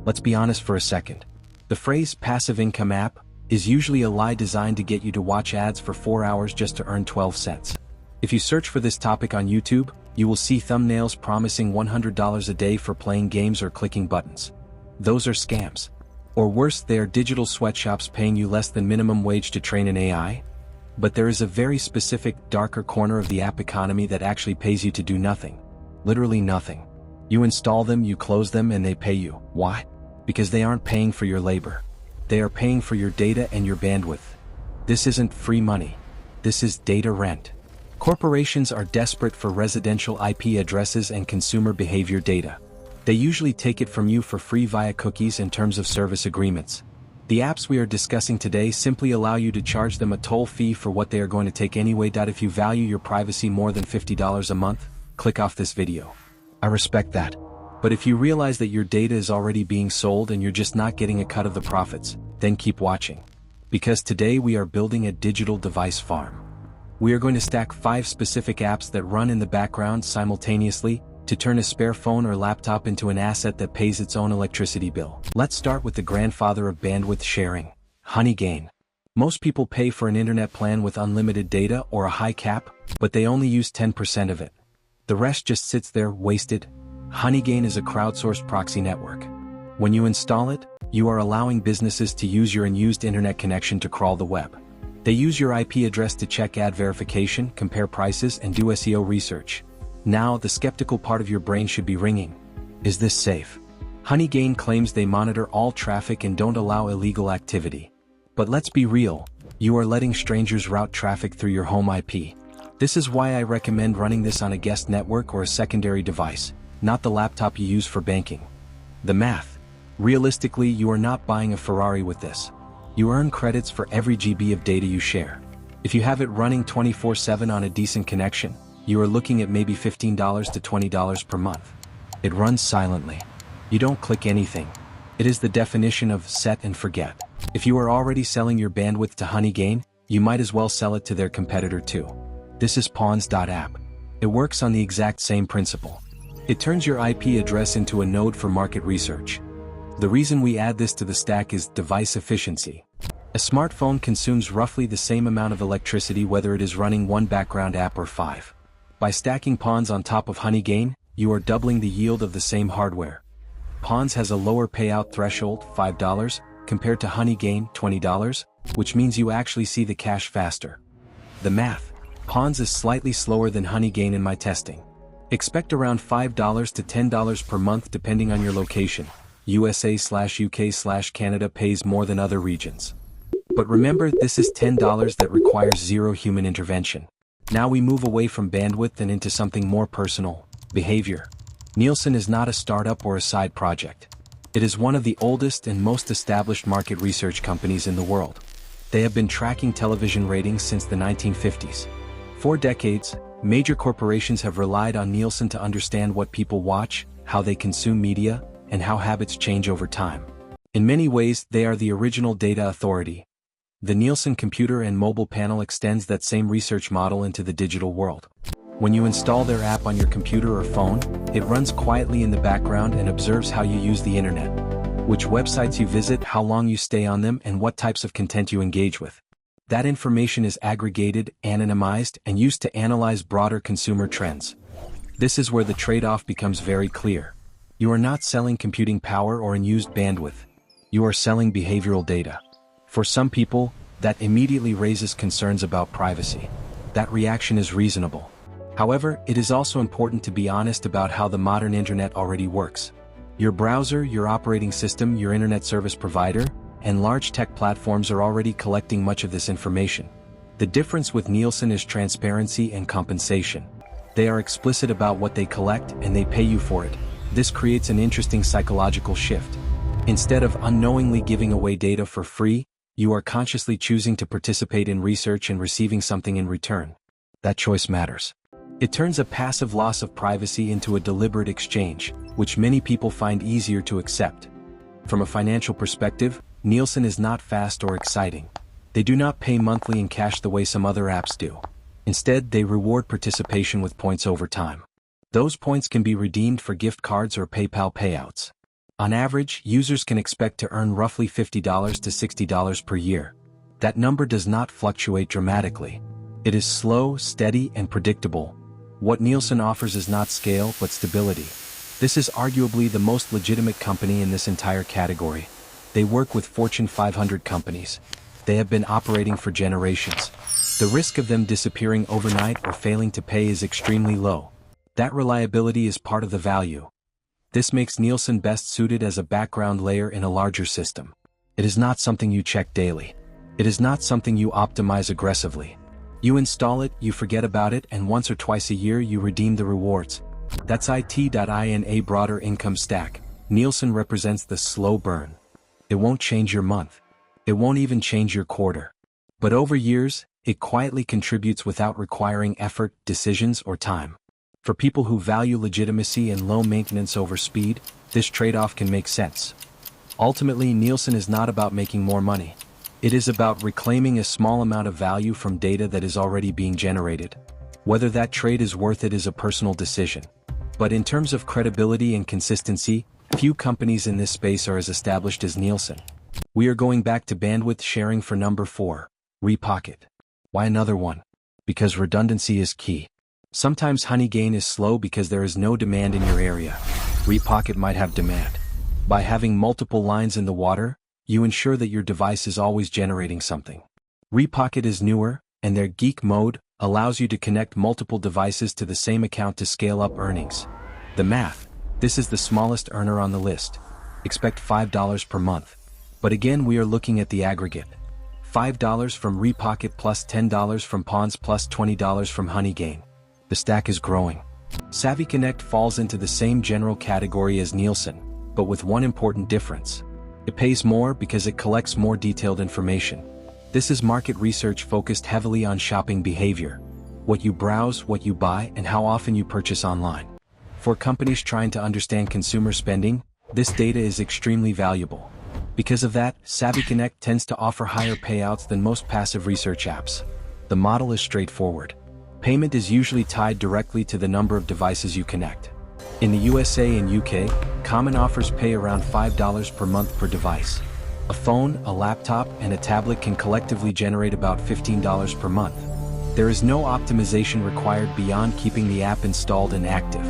Let's be honest for a second. The phrase passive income app is usually a lie designed to get you to watch ads for 4 hours just to earn 12 cents. If you search for this topic on YouTube, you will see thumbnails promising $100 a day for playing games or clicking buttons. Those are scams. Or worse, they are digital sweatshops paying you less than minimum wage to train an AI. But there is a very specific, darker corner of the app economy that actually pays you to do nothing. Literally nothing. You install them, you close them, and they pay you. Why? Because they aren't paying for your labor. They are paying for your data and your bandwidth. This isn't free money. This is data rent. Corporations are desperate for residential IP addresses and consumer behavior data. They usually take it from you for free via cookies and terms of service agreements. The apps we are discussing today simply allow you to charge them a toll fee for what they are going to take anyway. If you value your privacy more than $50 a month, click off this video. I respect that. But if you realize that your data is already being sold and you're just not getting a cut of the profits, then keep watching. Because today we are building a digital device farm. We are going to stack 5 specific apps that run in the background simultaneously to turn a spare phone or laptop into an asset that pays its own electricity bill. Let's start with the grandfather of bandwidth sharing, Honeygain. Most people pay for an internet plan with unlimited data or a high cap, but they only use 10% of it. The rest just sits there, wasted. Honeygain is a crowdsourced proxy network. When you install it, you are allowing businesses to use your unused internet connection to crawl the web. They use your IP address to check ad verification, compare prices, and do SEO research. Now, the skeptical part of your brain should be ringing. Is this safe? Honeygain claims they monitor all traffic and don't allow illegal activity. But let's be real, you are letting strangers route traffic through your home IP. This is why I recommend running this on a guest network or a secondary device, not the laptop you use for banking. The math. Realistically, you are not buying a Ferrari with this. You earn credits for every GB of data you share. If you have it running 24/7 on a decent connection, you are looking at maybe $15 to $20 per month. It runs silently. You don't click anything. It is the definition of set and forget. If you are already selling your bandwidth to Honeygain, you might as well sell it to their competitor too. This is Pawns.app. It works on the exact same principle. It turns your IP address into a node for market research. The reason we add this to the stack is device efficiency. A smartphone consumes roughly the same amount of electricity whether it is running one background app or 5. By stacking Pawns on top of Honeygain, you are doubling the yield of the same hardware. Pawns has a lower payout threshold, $5, compared to Honeygain, $20, which means you actually see the cash faster. The math. Pawns is slightly slower than Honeygain in my testing. Expect around $5 to $10 per month depending on your location. USA/UK/Canada pays more than other regions. But remember, this is $10 that requires zero human intervention. Now we move away from bandwidth and into something more personal, behavior. Nielsen is not a startup or a side project. It is one of the oldest and most established market research companies in the world. They have been tracking television ratings since the 1950s. For decades, major corporations have relied on Nielsen to understand what people watch, how they consume media, and how habits change over time. In many ways, they are the original data authority. The Nielsen computer and mobile panel extends that same research model into the digital world. When you install their app on your computer or phone, it runs quietly in the background and observes how you use the internet, which websites you visit, how long you stay on them, and what types of content you engage with. That information is aggregated, anonymized, and used to analyze broader consumer trends. This is where the trade-off becomes very clear. You are not selling computing power or unused bandwidth. You are selling behavioral data. For some people, that immediately raises concerns about privacy. That reaction is reasonable. However, it is also important to be honest about how the modern internet already works. Your browser, your operating system, your internet service provider, and large tech platforms are already collecting much of this information. The difference with Nielsen is transparency and compensation. They are explicit about what they collect and they pay you for it. This creates an interesting psychological shift. Instead of unknowingly giving away data for free, you are consciously choosing to participate in research and receiving something in return. That choice matters. It turns a passive loss of privacy into a deliberate exchange, which many people find easier to accept. From a financial perspective, Nielsen is not fast or exciting. They do not pay monthly in cash the way some other apps do. Instead, they reward participation with points over time. Those points can be redeemed for gift cards or PayPal payouts. On average, users can expect to earn roughly $50 to $60 per year. That number does not fluctuate dramatically. It is slow, steady, and predictable. What Nielsen offers is not scale, but stability. This is arguably the most legitimate company in this entire category. They work with Fortune 500 companies. They have been operating for generations. The risk of them disappearing overnight or failing to pay is extremely low. That reliability is part of the value. This makes Nielsen best suited as a background layer in a larger system. It is not something you check daily. It is not something you optimize aggressively. You install it, you forget about it, and once or twice a year you redeem the rewards. That's in a broader income stack. Nielsen represents the slow burn. It won't change your month. It won't even change your quarter. But over years, it quietly contributes without requiring effort, decisions, or time. For people who value legitimacy and low maintenance over speed, this trade-off can make sense. Ultimately, Nielsen is not about making more money. It is about reclaiming a small amount of value from data that is already being generated. Whether that trade is worth it is a personal decision. But in terms of credibility and consistency, few companies in this space are as established as Nielsen. We are going back to bandwidth sharing for number 4, Repocket. Why another one? Because redundancy is key. Sometimes Honeygain is slow because there is no demand in your area. Repocket might have demand. By having multiple lines in the water, you ensure that your device is always generating something. Repocket is newer, and their geek mode allows you to connect multiple devices to the same account to scale up earnings. The math: this is the smallest earner on the list. Expect $5 per month. But again, we are looking at the aggregate. $5 from Repocket plus $10 from Pawns plus $20 from Honeygain. The stack is growing. Savvy Connect falls into the same general category as Nielsen, but with one important difference. It pays more because it collects more detailed information. This is market research focused heavily on shopping behavior. What you browse, what you buy, and how often you purchase online. For companies trying to understand consumer spending, this data is extremely valuable. Because of that, Savvy Connect tends to offer higher payouts than most passive research apps. The model is straightforward. Payment is usually tied directly to the number of devices you connect. In the USA and UK, common offers pay around $5 per month per device. A phone, a laptop, and a tablet can collectively generate about $15 per month. There is no optimization required beyond keeping the app installed and active.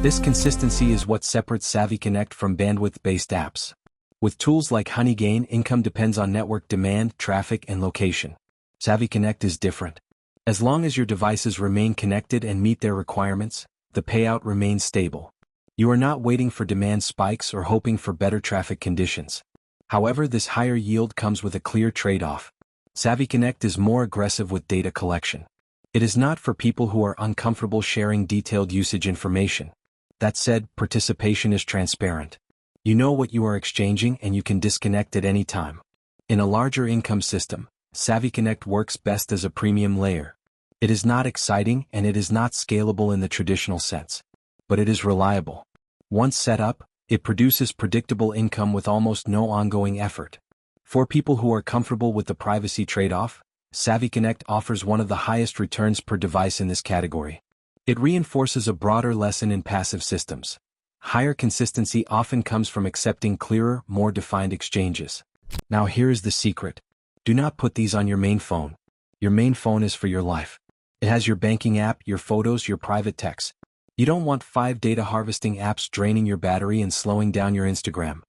This consistency is what separates Savvy Connect from bandwidth-based apps. With tools like Honeygain, income depends on network demand, traffic, and location. Savvy Connect is different. As long as your devices remain connected and meet their requirements, the payout remains stable. You are not waiting for demand spikes or hoping for better traffic conditions. However, this higher yield comes with a clear trade-off. Savvy Connect is more aggressive with data collection. It is not for people who are uncomfortable sharing detailed usage information. That said, participation is transparent. You know what you are exchanging and you can disconnect at any time. In a larger income system, Savvy Connect works best as a premium layer. It is not exciting and it is not scalable in the traditional sense. But it is reliable. Once set up, it produces predictable income with almost no ongoing effort. For people who are comfortable with the privacy trade-off, Savvy Connect offers one of the highest returns per device in this category. It reinforces a broader lesson in passive systems. Higher consistency often comes from accepting clearer, more defined exchanges. Now here is the secret. Do not put these on your main phone. Your main phone is for your life. It has your banking app, your photos, your private texts. You don't want 5 data harvesting apps draining your battery and slowing down your Instagram.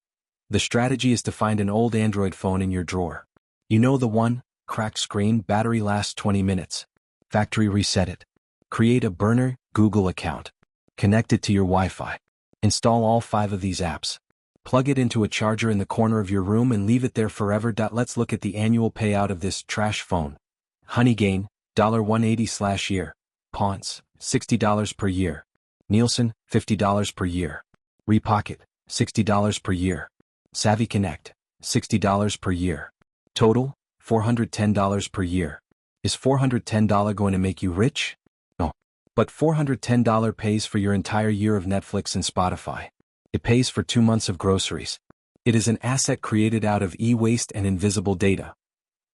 The strategy is to find an old Android phone in your drawer. You know the one: cracked screen, battery lasts 20 minutes. Factory reset it. Create a burner Google account. Connect it to your Wi-Fi. Install all 5 of these apps. Plug it into a charger in the corner of your room and leave it there forever. Let's look at the annual payout of this trash phone. Honeygain, $180/year. Pawns, $60 per year. Nielsen, $50 per year. Repocket, $60 per year. Savvy Connect, $60 per year. Total, $410 per year. Is $410 going to make you rich? No. But $410 pays for your entire year of Netflix and Spotify. It pays for 2 months of groceries. It is an asset created out of e-waste and invisible data.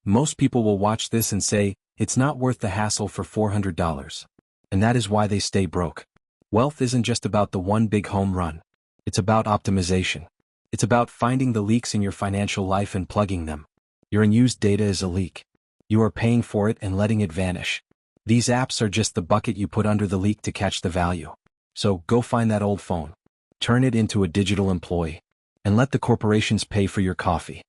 Most people will watch this and say, it's not worth the hassle for $400. And that is why they stay broke. Wealth isn't just about the one big home run. It's about optimization. It's about finding the leaks in your financial life and plugging them. Your unused data is a leak. You are paying for it and letting it vanish. These apps are just the bucket you put under the leak to catch the value. So go find that old phone, turn it into a digital employee, and let the corporations pay for your coffee.